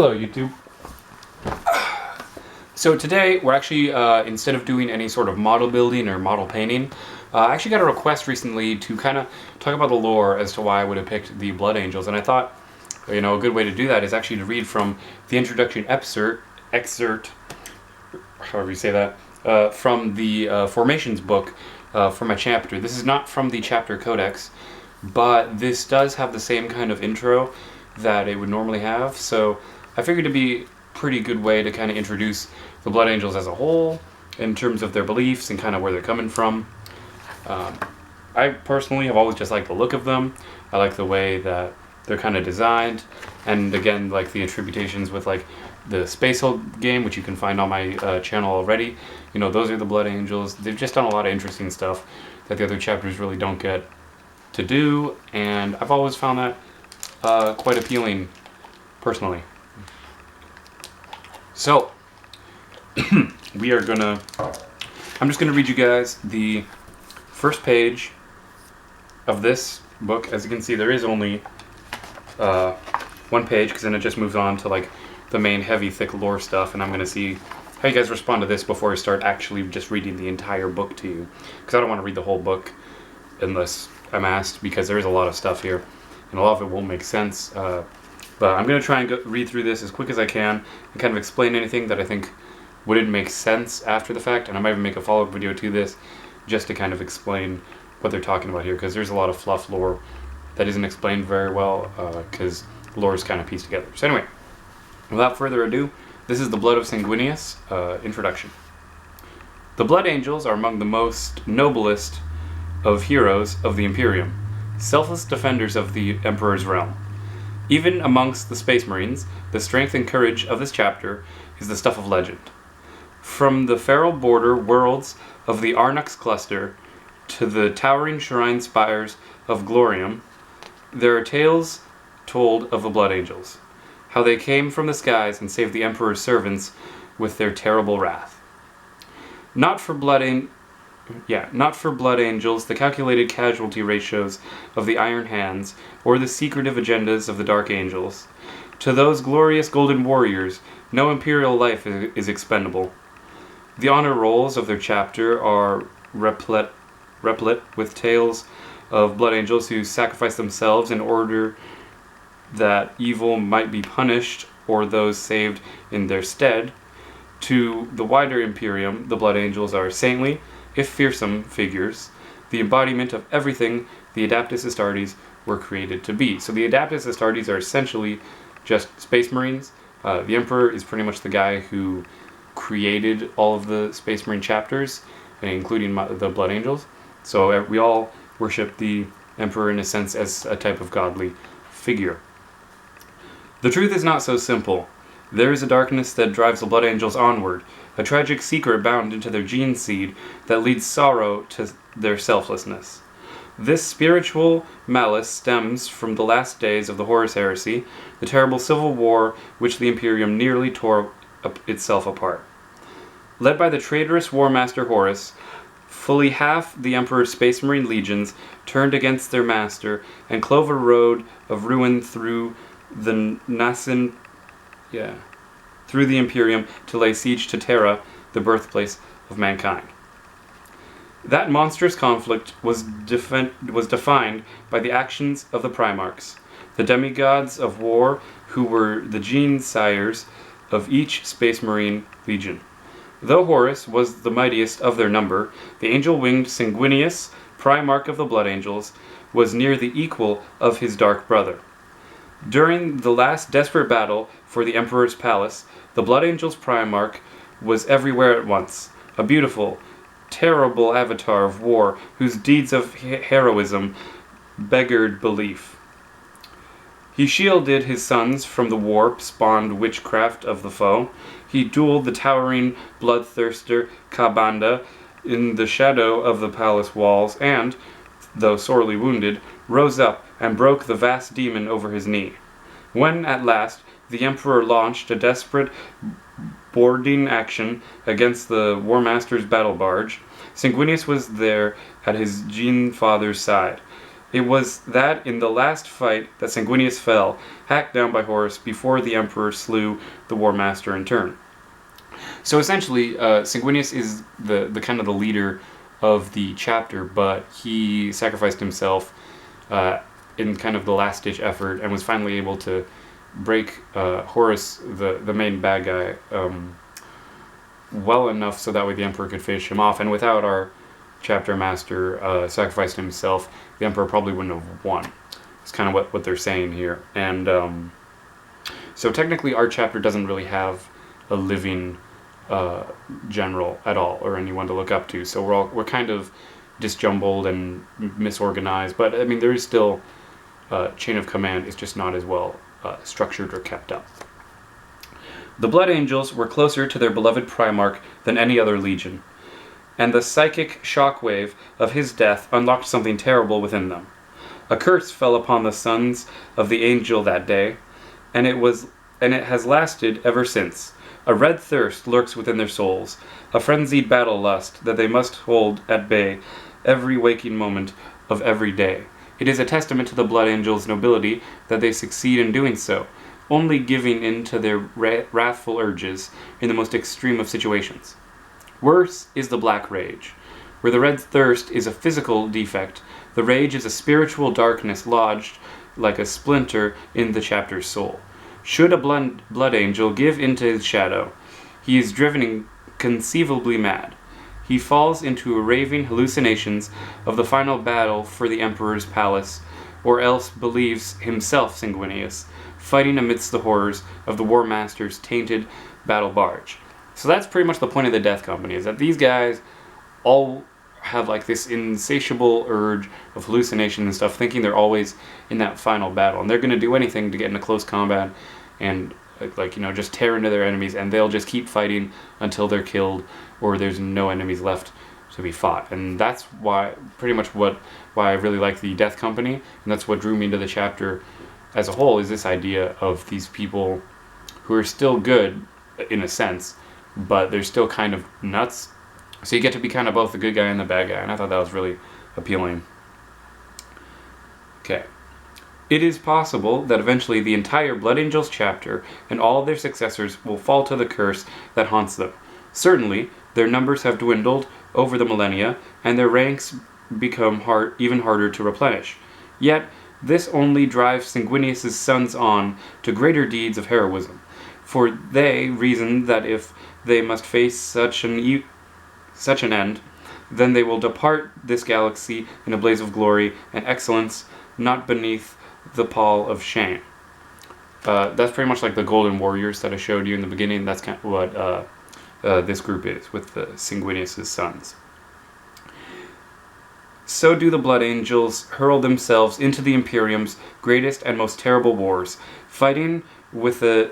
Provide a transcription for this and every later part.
Hello, YouTube. So today, we're actually, instead of doing any sort of model building or model painting, I actually got a request recently to kind of talk about the lore as to why I would have picked the Blood Angels, and I thought, a good way to do that is actually to read from the introduction excerpt, however you say that, from the Formations book for my chapter. This is not from the chapter codex, but this does have the same kind of intro that it would normally have, so I figured it'd be a pretty good way to kind of introduce the Blood Angels as a whole in terms of their beliefs and kind of where they're coming from. I personally have always just liked the look of them. I like the way that they're kind of designed, and again, like the attributations with like the Space Hulk game, which you can find on my channel already. Those are the Blood Angels. They've just done a lot of interesting stuff that the other chapters really don't get to do, and I've always found that quite appealing personally. So I'm just gonna read you guys the first page of this book. As you can see, there is only one page, because then it just moves on to like the main heavy thick lore stuff, and I'm gonna see how you guys respond to this before I start actually just reading the entire book to you, because I don't want to read the whole book unless I'm asked, because there is a lot of stuff here and a lot of it won't make sense, but I'm going to try and read through this as quick as I can and kind of explain anything that I think wouldn't make sense after the fact, and I might even make a follow-up video to this just to kind of explain what they're talking about here, because there's a lot of fluff lore that isn't explained very well, because lore is kind of pieced together. So anyway, without further ado, this is The Blood of Sanguinius, introduction. The Blood Angels are among the most noblest of heroes of the Imperium, selfless defenders of the Emperor's realm. Even amongst the Space Marines, the strength and courage of this chapter is the stuff of legend. From the feral border worlds of the Arnux cluster to the towering shrine spires of Glorium, there are tales told of the Blood Angels, how they came from the skies and saved the Emperor's servants with their terrible wrath. Not for Blood Angels, the calculated casualty ratios of the Iron Hands, or the secretive agendas of the Dark Angels. To those glorious golden warriors, no imperial life is expendable. The honor rolls of their chapter are replete with tales of Blood Angels who sacrifice themselves in order that evil might be punished, or those saved in their stead. To the wider Imperium, the Blood Angels are saintly, if fearsome figures, the embodiment of everything the Adeptus Astartes were created to be. So the Adeptus Astartes are essentially just Space Marines. The Emperor is pretty much the guy who created all of the Space Marine chapters, including the Blood Angels. So we all worship the Emperor in a sense as a type of godly figure. The truth is not so simple. There is a darkness that drives the Blood Angels onward, a tragic secret bound into their gene seed that leads sorrow to their selflessness. This spiritual malice stems from the last days of the Horus Heresy, the terrible civil war which the Imperium nearly tore itself apart. Led by the traitorous War Master Horus, fully half the Emperor's Space Marine legions turned against their master and clove a road of ruin through the through the Imperium to lay siege to Terra, the birthplace of mankind. That monstrous conflict was defined by the actions of the Primarchs, the demigods of war who were the gene sires of each Space Marine legion. Though Horus was the mightiest of their number, the angel-winged Sanguinius, Primarch of the Blood Angels, was near the equal of his dark brother. During the last desperate battle for the Emperor's palace, the Blood Angels Primarch was everywhere at once, a beautiful, terrible avatar of war whose deeds of heroism beggared belief. He shielded his sons from the warp-spawned witchcraft of the foe. He dueled the towering bloodthirster Kabanda in the shadow of the palace walls and, though sorely wounded, rose up and broke the vast demon over his knee. When, at last, the Emperor launched a desperate boarding action against the War Master's battle barge, Sanguinius was there at his gene father's side, It was that in the last fight that Sanguinius fell, hacked down by Horus before the Emperor slew the War Master in turn. So essentially, Sanguinius is the kind of the leader of the chapter, but he sacrificed himself in kind of the last-ditch effort and was finally able to break Horus, the main bad guy, well enough so that way the Emperor could finish him off. And without our chapter master sacrificing himself, the Emperor probably wouldn't have won. It's kind of what they're saying here. And so technically our chapter doesn't really have a living general at all, or anyone to look up to. So we're kind of disjumbled and misorganized, but I mean there is still chain of command. It's just not as well structured or kept up. The Blood Angels were closer to their beloved Primarch than any other legion, and the psychic shockwave of his death unlocked something terrible within them. A curse fell upon the sons of the angel that day, and it has lasted ever since. A red thirst lurks within their souls, a frenzied battle lust that they must hold at bay every waking moment of every day. It is a testament to the Blood Angels' nobility that they succeed in doing so, only giving in to their wrathful urges in the most extreme of situations. Worse is the Black Rage. Where the red thirst is a physical defect, the rage is a spiritual darkness lodged like a splinter in the chapter's soul. Should a blood angel give into his shadow, he is driven inconceivably mad. He falls into raving hallucinations of the final battle for the Emperor's palace, or else believes himself Sanguinius, fighting amidst the horrors of the War Master's tainted battle barge. So that's pretty much the point of the Death Company, is that these guys all have like this insatiable urge of hallucination and stuff, thinking they're always in that final battle, and they're going to do anything to get into close combat and just tear into their enemies, and they'll just keep fighting until they're killed or there's no enemies left to be fought. And that's why I really like the Death Company, and that's what drew me into the chapter as a whole, is this idea of these people who are still good in a sense, but they're still kind of nuts. So you get to be kind of both the good guy and the bad guy, and I thought that was really appealing. Okay. It is possible that eventually the entire Blood Angels chapter and all of their successors will fall to the curse that haunts them. Certainly, their numbers have dwindled over the millennia, and their ranks become even harder to replenish. Yet, this only drives Sanguinius' sons on to greater deeds of heroism, for they reason that if they must face such an end, then they will depart this galaxy in a blaze of glory and excellence, not beneath the pall of shame. That's pretty much like the Golden Warriors that I showed you in the beginning. That's kind of what this group is, with the Sanguinius' sons. So do the Blood Angels hurl themselves into the Imperium's greatest and most terrible wars, fighting with a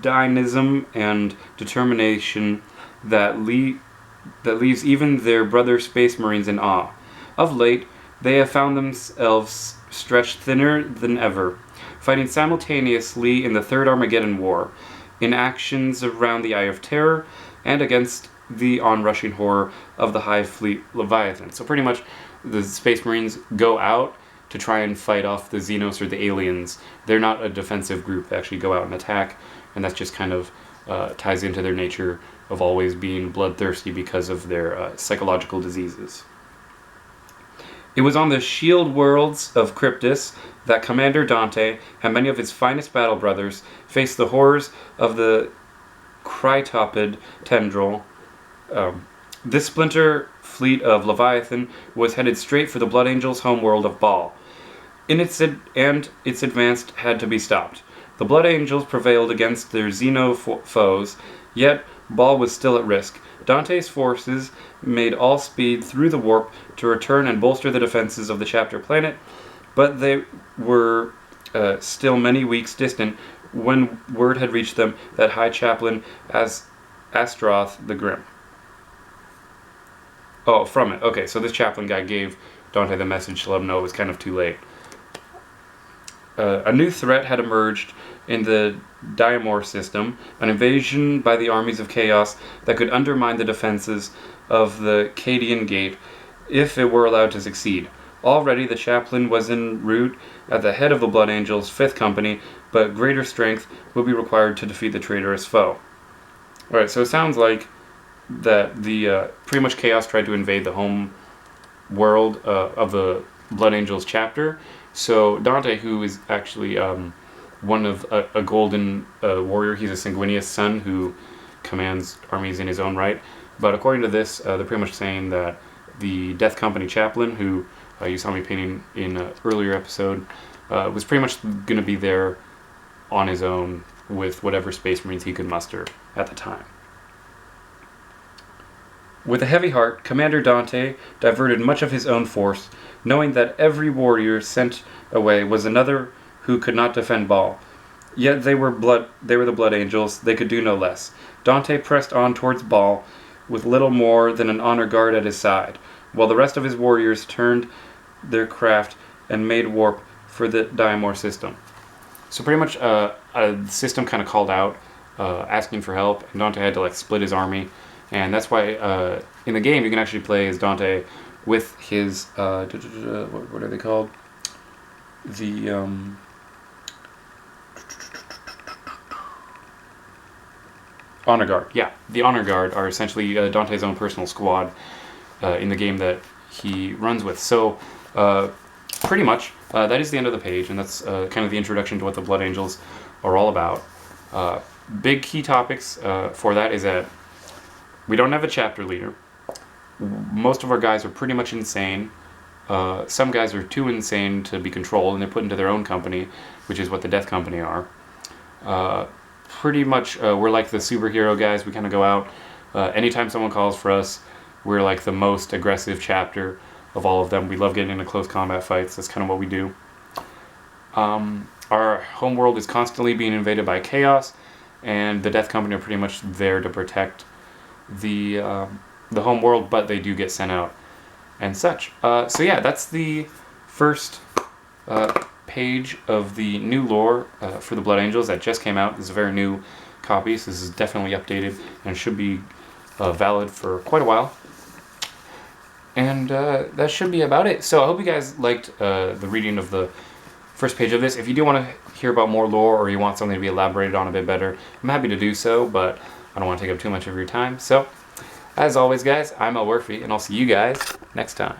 dynamism and determination that leaves even their brother Space Marines in awe. Of late, they have found themselves stretched thinner than ever, fighting simultaneously in the Third Armageddon War, in actions around the Eye of Terror, and against the onrushing horror of the Hive Fleet Leviathan. So pretty much the Space Marines go out to try and fight off the Xenos or the aliens. They're not a defensive group. They actually go out and attack, and that just kind of ties into their nature of always being bloodthirsty because of their psychological diseases. It was on the shield worlds of Kryptis that Commander Dante and many of his finest battle brothers faced the horrors of the Crytopid tendril. This splinter fleet of Leviathan was headed straight for the Blood Angels' homeworld of Baal. Its advance had to be stopped. The Blood Angels prevailed against their Xeno foes, yet Baal was still at risk. Dante's forces made all speed through the warp to return and bolster the defenses of the chapter planet, but they were still many weeks distant when word had reached them that High Chaplain Astroth the Grim. Oh, from it. Okay, so this chaplain guy gave Dante the message to let him know it was kind of too late. A new threat had emerged in the Diamor system, an invasion by the armies of Chaos that could undermine the defenses of the Cadian Gate if it were allowed to succeed. Already the chaplain was en route at the head of the Blood Angels' 5th Company, but greater strength will be required to defeat the traitorous foe. Alright, so it sounds like that the pretty much Chaos tried to invade the home world of the Blood Angels chapter. So Dante, who is actually one of a golden warrior, he's a Sanguinius son who commands armies in his own right. But according to this, they're pretty much saying that the Death Company chaplain, who you saw me painting in an earlier episode, was pretty much going to be there on his own with whatever Space Marines he could muster at the time. With a heavy heart, Commander Dante diverted much of his own force, knowing that every warrior sent away was another who could not defend Baal. Yet they were the Blood Angels, they could do no less. Dante pressed on towards Baal with little more than an honor guard at his side, while the rest of his warriors turned their craft and made warp for the Diamor system. So pretty much a system kind of called out, asking for help, and Dante had to split his army. And that's why in the game you can actually play as Dante with his what are they called? The Honor Guard. Yeah, the Honor Guard are essentially Dante's own personal squad in the game that he runs with. So pretty much that is the end of the page, and that's kind of the introduction to what the Blood Angels are all about. Big key topics for that is that we don't have a chapter leader. Most of our guys are pretty much insane. Some guys are too insane to be controlled, and they're put into their own company, which is what the Death Company are. Pretty much, we're like the superhero guys. We kind of go out. Anytime someone calls for us, we're like the most aggressive chapter of all of them. We love getting into close combat fights. That's kind of what we do. Our homeworld is constantly being invaded by chaos, and the Death Company are pretty much there to protect the home world, but they do get sent out and such. So yeah, that's the first page of the new lore for the Blood Angels that just came out. This is a very new copy, so this is definitely updated and should be valid for quite a while. And that should be about it. So I hope you guys liked the reading of the first page of this. If you do want to hear about more lore, or you want something to be elaborated on a bit better, I'm happy to do so, but I don't want to take up too much of your time. So, as always, guys, I'm Elwirfy, and I'll see you guys next time.